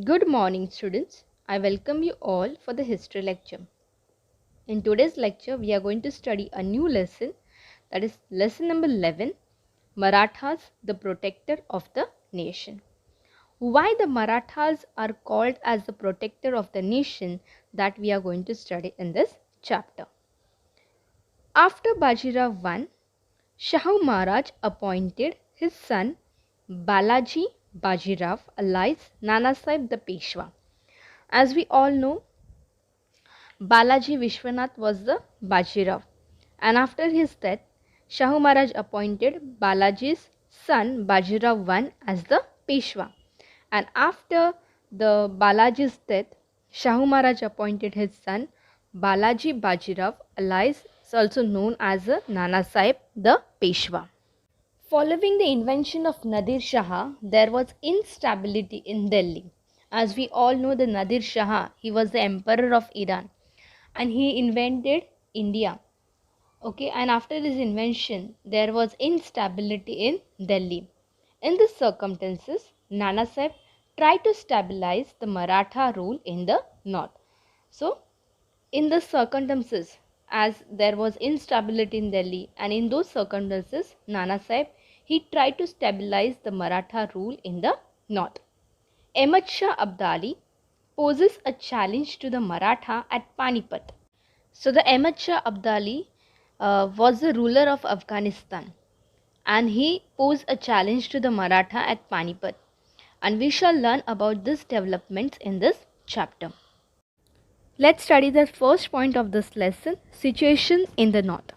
Good morning, students. I welcome you all for the history lecture. In today's lecture, we are going to study a new lesson, that is lesson number 11, Marathas, the protector of the nation. Why the Marathas are called as the protector of the nation, that we are going to study in this chapter. After Bajirao won, Shahu Maharaj appointed his son Balaji Bajirao alias Nanasaheb the Peshwa. As we all know, Balaji Vishwanath was the Bajirao, and after his death, Shahu Maharaj appointed Balaji's son Bajirao I as the Peshwa. And after the Balaji's death, Shahu Maharaj appointed his son Balaji Bajirao, alias also known as Nana Sahib the Peshwa. Following the invention of Nadir Shah, there was instability in Delhi. As we all know, the Nadir Shah, he was the emperor of Iran and he invented India. Okay, and after this invention, there was instability in Delhi. In these circumstances, Nana Sahib tried to stabilize the Maratha rule in the north. So, in the circumstances, as there was instability in Delhi, and in those circumstances, Nana Sahib, he tried to stabilize the Maratha rule in the north. Ahmad Shah Abdali poses a challenge to the Maratha at Panipat. So the Ahmad Shah Abdali was the ruler of Afghanistan, and he posed a challenge to the Maratha at Panipat, and we shall learn about these developments in this chapter. Let's study the first point of this lesson, situation in the north.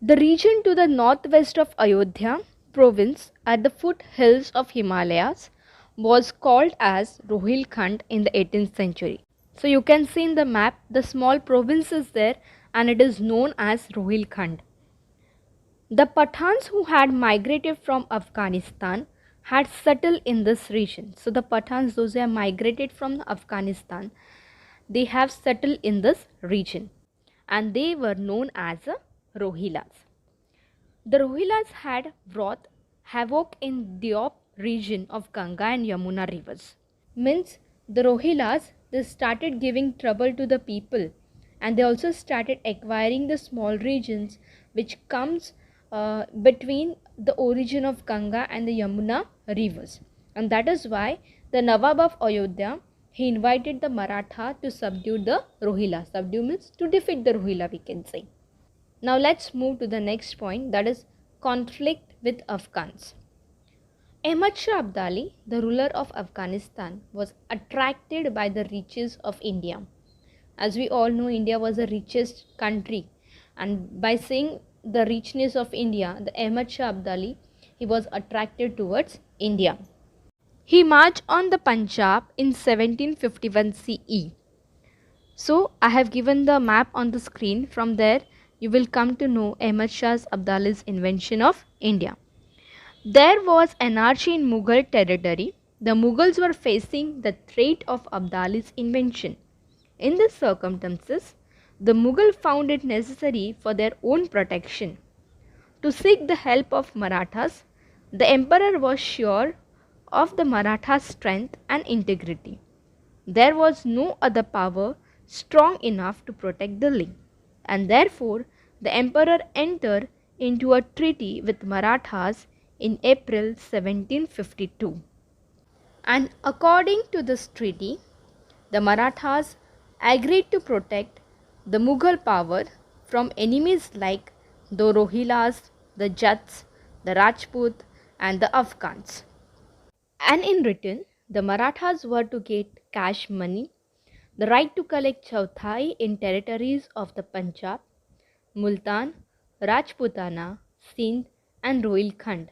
The region to the northwest of Ayodhya province at the foothills of Himalayas was called as Rohilkhand in the 18th century. So you can see in the map the small province is there and it is known as Rohilkhand. The Pathans who had migrated from Afghanistan had settled in this region. So the Pathans, those who have migrated from Afghanistan, they have settled in this region and they were known as Rohilas. The Rohilas had wrought havoc in Diop region of Ganga and Yamuna rivers. Means the Rohilas, they started giving trouble to the people and they also started acquiring the small regions which comes between the origin of Ganga and the Yamuna rivers, and that is why the Nawab of Ayodhya, he invited the Maratha to subdue the Rohila. Subdue means to defeat the Rohila, we can say. Now let's move to the next point, that is conflict with Afghans. Ahmad Shah Abdali, the ruler of Afghanistan, was attracted by the riches of India. As we all know, India was the richest country, and by seeing the richness of India, the Ahmad Shah Abdali, he was attracted towards India. He marched on the Punjab in 1751 CE. So I have given the map on the screen. From there you will come to know Ahmad Shah Abdali's invention of India. There was anarchy in Mughal territory. The Mughals were facing the threat of Abdali's invention. In these circumstances, the Mughal found it necessary for their own protection to seek the help of Marathas. The emperor was sure of the Maratha's strength and integrity. There was no other power strong enough to protect Delhi, and therefore the emperor entered into a treaty with Marathas in April 1752. And according to this treaty, the Marathas agreed to protect the Mughal power from enemies like the Rohilas, the Jats, the Rajput and the Afghans. And in return, the Marathas were to get cash money, the right to collect chauthai in territories of the Punjab, Multan, Rajputana, Sindh and Rohilkhand,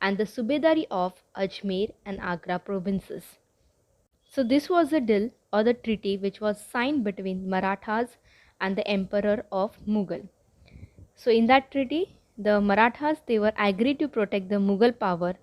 and the Subedari of Ajmer and Agra provinces. So this was the deal or the treaty which was signed between Marathas and the emperor of Mughal. So in that treaty, the Marathas, they were agreed to protect the Mughal power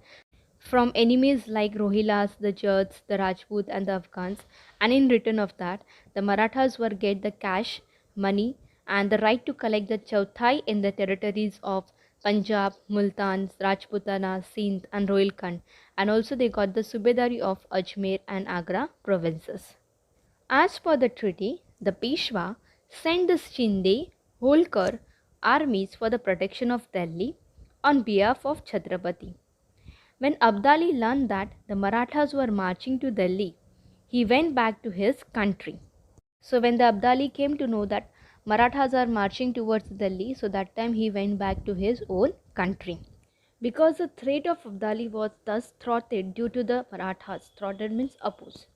from enemies like Rohilas, the Jats, the Rajput and the Afghans, and in return of that, the Marathas were get the cash, money and the right to collect the chauthai in the territories of Punjab, Multan, Rajputana, Sindh and Rohilkhand, and also they got the Subedari of Ajmer and Agra provinces. As per the treaty, the Peshwa sent the Shinde, Holkar armies for the protection of Delhi on behalf of Chhatrapati. When Abdali learned that the Marathas were marching to Delhi, he went back to his country. So when the Abdali came to know that Marathas are marching towards Delhi, so that time he went back to his own country. Because the threat of Abdali was thus thwarted due to the Marathas, thwarted means oppose.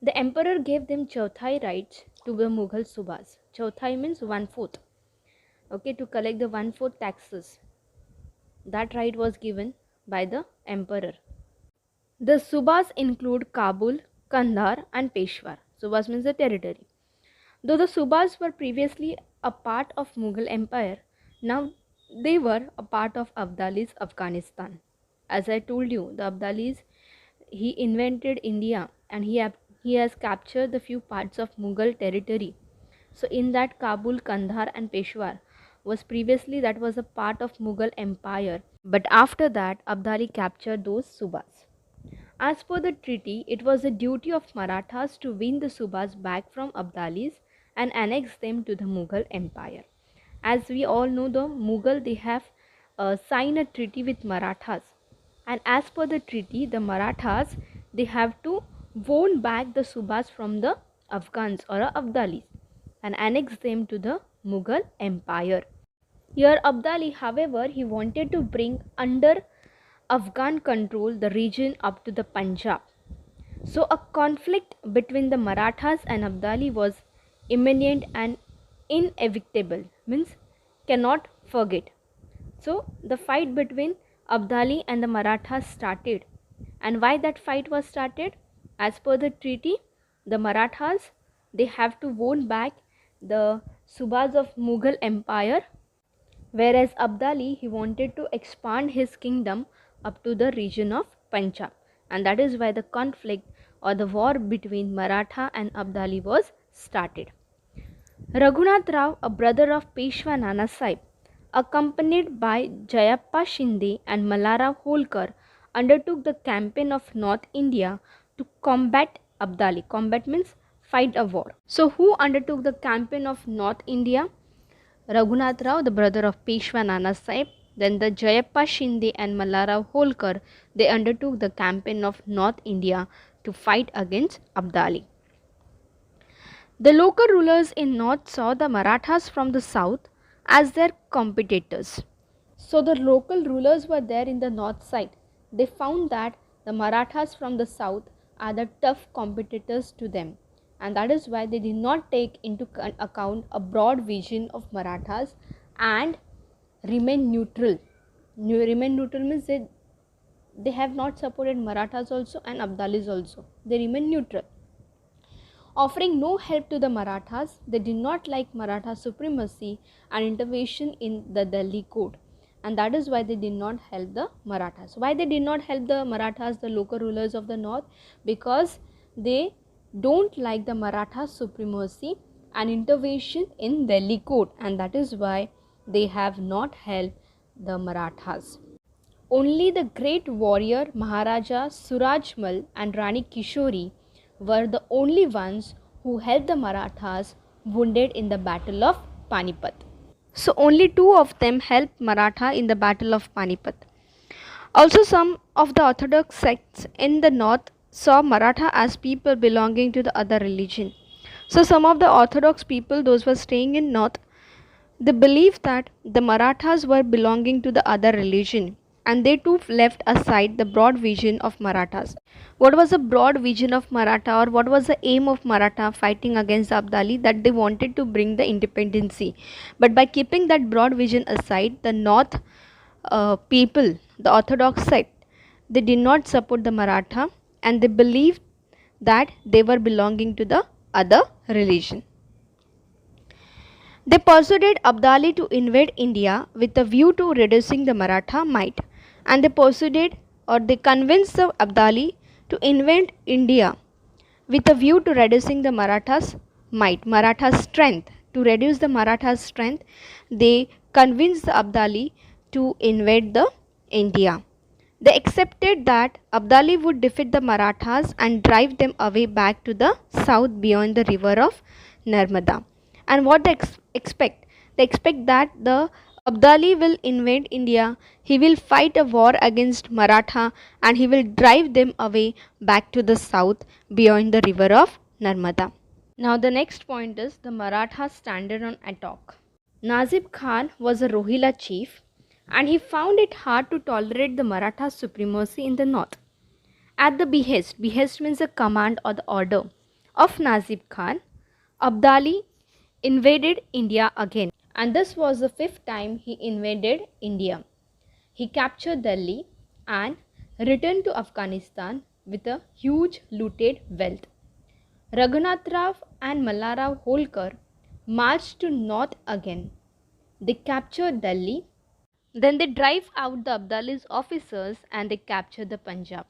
The emperor gave them Chauthai rights to the Mughal Subhas. Chauthai means 1/4. Okay, to collect the 1/4 taxes. That right was given by the emperor. The Subhas include Kabul, Kandahar and Peshawar. Subhas means the territory. Though the Subhas were previously a part of Mughal Empire, now they were a part of Abdali's Afghanistan. As I told you, the Abdalis, he invented India and he has captured the few parts of Mughal territory. So in that Kabul, Kandahar and Peshawar was previously that was a part of Mughal Empire. But after that, Abdali captured those Subhas. As per the treaty, it was the duty of Marathas to win the Subhas back from Abdalis and annex them to the Mughal Empire. As we all know, the Mughal, they have signed a treaty with Marathas, and as per the treaty, the Marathas, they have to won back the Subhas from the Afghans or Abdalis and annex them to the Mughal Empire. Here Abdali, however, he wanted to bring under Afghan control the region up to the Punjab. So a conflict between the Marathas and Abdali was imminent and inevitable, means cannot forget. So the fight between Abdali and the Marathas started. And why that fight was started? As per the treaty, the Marathas, they have to won back the Subhas of Mughal Empire, whereas Abdali, he wanted to expand his kingdom up to the region of Punjab, and that is why the conflict or the war between Maratha and Abdali was started. Raghunath Rao, a brother of Peshwa Nana Sahib, accompanied by Jayappa Shinde and Mallarao Holkar, undertook the campaign of North India to combat Abdali. Combat means fight a war. So who undertook the campaign of North India? Raghunath Rao, the brother of Peshwa Nana Sahib. Then the Jayappa Shinde and Mallarao Holkar, they undertook the campaign of North India to fight against Abdali. The local rulers in North saw the Marathas from the South as their competitors. So the local rulers were there in the north side. They found that the Marathas from the south are the tough competitors to them, and that is why they did not take into account a broad vision of Marathas and remain neutral. Remain neutral means they have not supported Marathas also and Abdalis also. They remain neutral. Offering no help to the Marathas, they did not like Maratha supremacy and intervention in the Delhi court, and that is why they did not help the Marathas. Why they did not help the Marathas, the local rulers of the north? Because they don't like the Maratha supremacy and intervention in Delhi court, and that is why they have not helped the Marathas. Only the great warrior Maharaja Surajmal and Rani Kishori were the only ones who helped the Marathas wounded in the Battle of Panipat. So only two of them helped Maratha in the Battle of Panipat. Also, some of the orthodox sects in the north saw Maratha as people belonging to the other religion. So some of the orthodox people, those who were staying in north, they believed that the Marathas were belonging to the other religion, and they too left aside the broad vision of Marathas. What was the broad vision of Maratha, or what was the aim of Maratha fighting against Abdali? That they wanted to bring the independency. But by keeping that broad vision aside, the north people, the orthodox sect, they did not support the Maratha, and they believed that they were belonging to the other religion. They persuaded Abdali to invade India with a view to reducing the Maratha might, and they convinced the Abdali to invade India with a view to reducing the Marathas might, Maratha's strength. To reduce the Maratha's strength, they convinced the Abdali to invade the India. They accepted that Abdali would defeat the Marathas and drive them away back to the south beyond the river of Narmada. And what they expect? They expect that the Abdali will invade India, he will fight a war against Maratha and he will drive them away back to the south beyond the river of Narmada. Now the next point is the Marathas standard on Attock. Nazib Khan was a Rohilla chief and he found it hard to tolerate the Maratha supremacy in the north. At the behest means a command or the order of Nazib Khan, Abdali invaded India again, and this was the fifth time he invaded India. He captured Delhi and returned to Afghanistan with a huge looted wealth. Raghunath Rao and Mallarao Holkar marched to north again. They captured Delhi. Then they drive out the Abdali's officers and they capture the Punjab.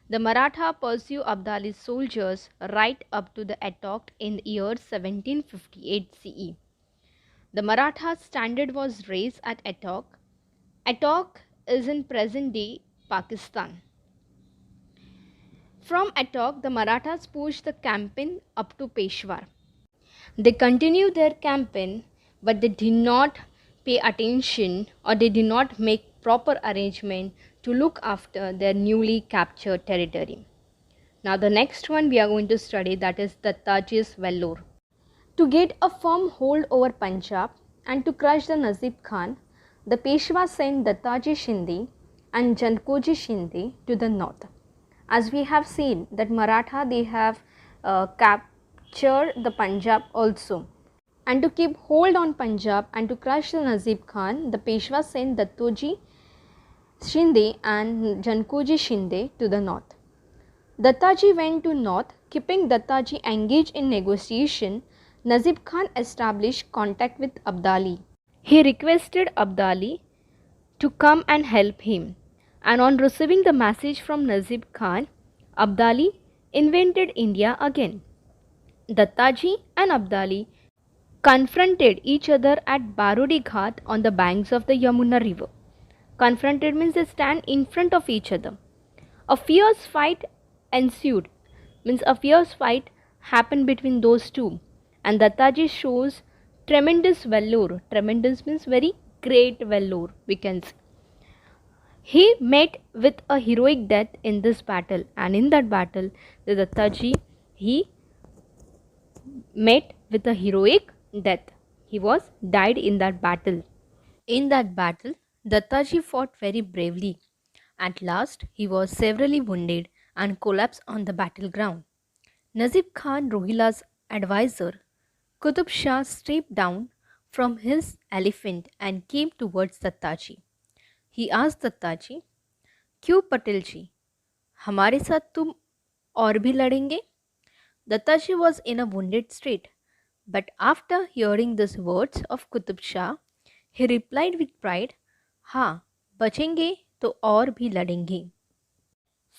The Maratha pursue Abdali's soldiers right up to the Attock in the year 1758 CE. The Maratha standard was raised at Attock. Attock is in present-day Pakistan. From Attock, the Marathas pushed the campaign up to Peshawar. They continued their campaign, but they did not pay attention or they did not make proper arrangement to look after their newly captured territory. Now the next one we are going to study, that is Dattaji's Vellore. To get a firm hold over Punjab and to crush the Nazib Khan, the Peshwa sent Dattaji Shinde and Jankoji Shinde to the north. As we have seen that Maratha, they have captured the Punjab also. And to keep hold on Punjab and to crush the Nazib Khan, the Peshwa sent Dattaji Shinde and Jankoji Shinde to the north. Dattaji went to north. Keeping Dattaji engaged in negotiation, Nazib Khan established contact with Abdali. He requested Abdali to come and help him. And on receiving the message from Nazib Khan, Abdali invaded India again. Dattaji and Abdali confronted each other at Barodi Ghat on the banks of the Yamuna river. Confronted means they stand in front of each other. A fierce fight ensued, means a fierce fight happened between those two, and Dattaji shows tremendous valor. Tremendous means very great valor, we can say. He met with a heroic death in this battle, and in that battle the Dattaji, he met with a heroic death. He was died in that battle. In that battle, Dattaji fought very bravely. At last, he was severely wounded and collapsed on the battleground. Nazib Khan, Rohilla's advisor, Qutub Shah stepped down from his elephant and came towards Dattaji. He asked Dattaji, "क्यों पटेल जी, हमारे साथ तुम और भी लड़ेंगे?" Dattaji was in a wounded state. But after hearing these words of Qutub Shah, he replied with pride, "हाँ, बचेंगे तो और भी लड़ेंगे."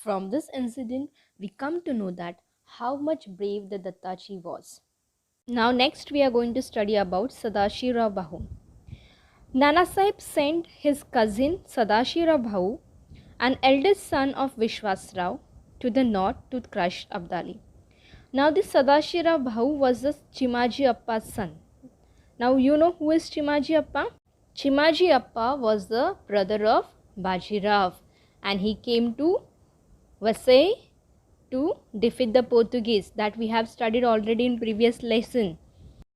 From this incident, we come to know that how much brave the Dattaji was. Now next we are going to study about Sadashirao Bahu. Nana Sahib sent his cousin Sadashirao Bahu, an eldest son of Vishwas Rao, to the north to crush Abdali. Now this Sadashirao Bahu was the Chimaji Appa's son. Now you know who is Chimaji Appa? Chimaji Appa was the brother of Bajirao and he came to Vasai to defeat the Portuguese, that we have studied already in previous lesson.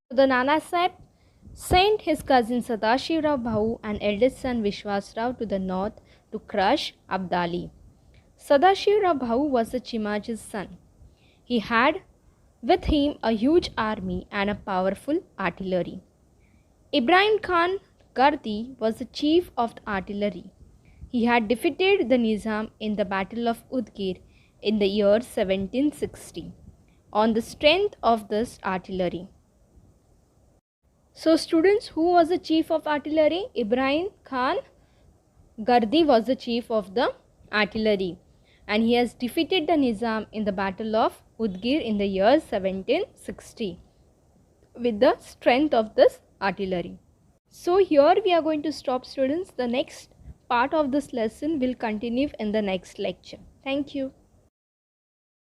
So the Nana Sahib sent his cousin Sadashirao Bahu and eldest son Vishwas Rao to the north to crush Abdali. Sadashirao Bahu was the Chimaji's son. He had with him a huge army and a powerful artillery. Ibrahim Khan Gardi was the chief of the artillery. He had defeated the Nizam in the Battle of Udgir in the year 1760 on the strength of this artillery. So students, who was the chief of artillery? Ibrahim Khan Gardi was the chief of the artillery and he has defeated the Nizam in the Battle of Udgir in the year 1760 with the strength of this artillery. So here we are going to stop, students. The next part of this lesson will continue in the next lecture. Thank you.